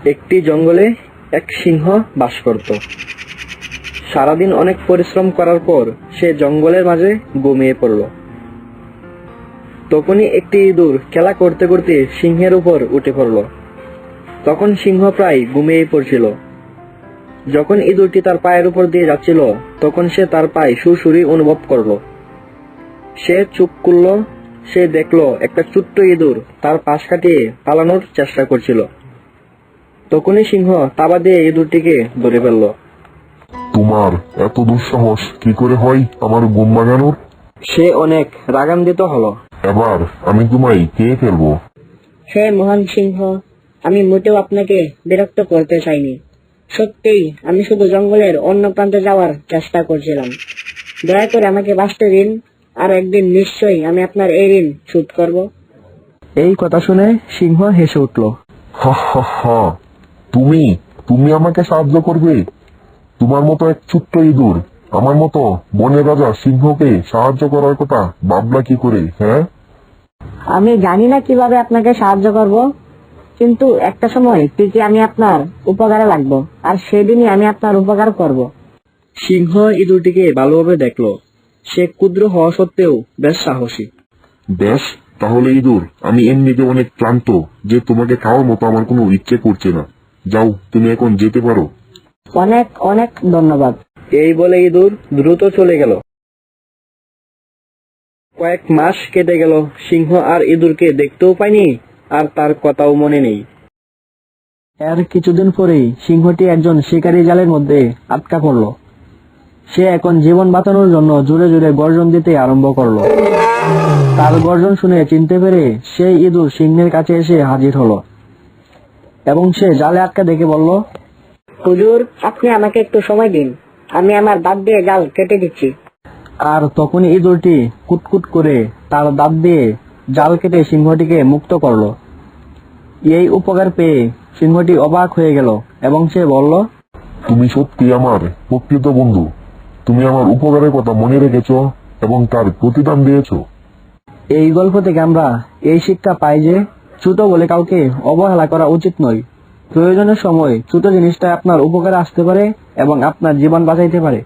একটি জঙ্গলে এক সিংহ বাস করত। সারাদিন অনেক পরিশ্রম করার পর সে জঙ্গলের মাঝে ঘুমিয়ে পড়ল। তখনই একটি ইঁদুর খেলা করতে করতে সিংহের উপর উঠে পড়ল। তখন সিংহ প্রায় ঘুমিয়ে পড়ছিল। যখন ইঁদুরটি তার পায়ের উপর দিয়ে যাচ্ছিল, তখন সে তার পায়ে সুড়সুড়ি অনুভব করল। সে চুপ করল। সে দেখল একটা ছোট্ট ইঁদুর তার পাশ কাটিয়ে পালানোর চেষ্টা করছিল। তখনই সিংহ তাবা দিয়ে ইঁদুরটিকে ধরে ফেলল। তোমার এত দুঃসাহস কি করে হয় আমার ঘুম ভাঙানোর? সে অনেক রাগান্বিত হলো। এবার আমি তোমায় খেয়ে ফেলবো। হে মহান সিংহ, আমি মোটেও আপনাকে বিরক্ত করতে চাইনি। সত্যিই আমি শুধু জঙ্গলের অন্য প্রান্তে যাওয়ার চেষ্টা করছিলাম। দয়া করে আমাকে বাঁচতে দিন, আর একদিন নিশ্চয়ই আমি আপনার এই ঋণ শোধ করব। এই কথা শুনে সিংহ হেসে উঠল। হা হা হা, তুমি তুমি আমাকে সাহায্য করবে? তোমার মতো এক ছোট্ট ইঁদুর আমার মতো বনের রাজা সিংহকে সাহায্য করার কথা ভাবলা কি করে? হ্যাঁ, আমি জানি না কিভাবে আপনাকে সাহায্য করব, কিন্তু একটা সময় ঠিকই আমি আপনার উপকারে লাগবো, আর সেদিনই আমি আপনার উপকার করব। সিংহ ইঁদুরটিকে ভালোভাবে দেখল। সে ক্ষুদ্র হওয়া সত্ত্বেও বেশ সাহসী। বেশ, তাহলে ইঁদুর, আমি এমনিতে অনেক ক্লান্ত যে তোমাকে খাওয়ার মতো আমার কোনো ইচ্ছে করছে না। যাও, তুমি এখন যেতে পারো। অনেক অনেক ধন্যবাদ। এই বলে ইঁদুর দ্রুত চলে গেল। কয়েক মাস কেটে গেল। সিংহ আর ইঁদুরকে দেখতেও পায়নি, আর তার কথাও মনে নেই। এর কিছুদিন পরেই সিংহটি একজন শিকারী জালের মধ্যে আটকা পড়ল। সে এখন জীবন বাঁচানোর জন্য জোরে জোরে গর্জন দিতে আরম্ভ করলো। তার গর্জন শুনে চিনতে পেরে সেই ইঁদুর সিংহের কাছে এসে হাজির হলো এবং সে জালে আটকা দেখে বলল, হুজুর, আপনি আমাকে একটু সময় দিন, আমি আমার দাঁত দিয়ে জাল কেটে দিচ্ছি। আর তখনই ইঁদুরটি কুটকুট করে তার দাঁত দিয়ে জাল কেটে সিংহটিকে মুক্ত করলো। এই উপকার পেয়ে সিংহটি অবাক হয়ে গেল এবং সে বলল, তুমি সত্যি আমার প্রকৃত বন্ধু। তুমি আমার উপকারের কথা মনে রেখেছ এবং তার প্রতিদান দিয়েছ। এই গল্প থেকে আমরা এই শিক্ষা পাই যে ছোট বলে কাউকে অবহেলা করা উচিত নয়। প্রয়োজনের সময় ছোট জিনিসটা আপনার উপকারে আসতে পারে এবং আপনার জীবন বাঁচাইতে পারে।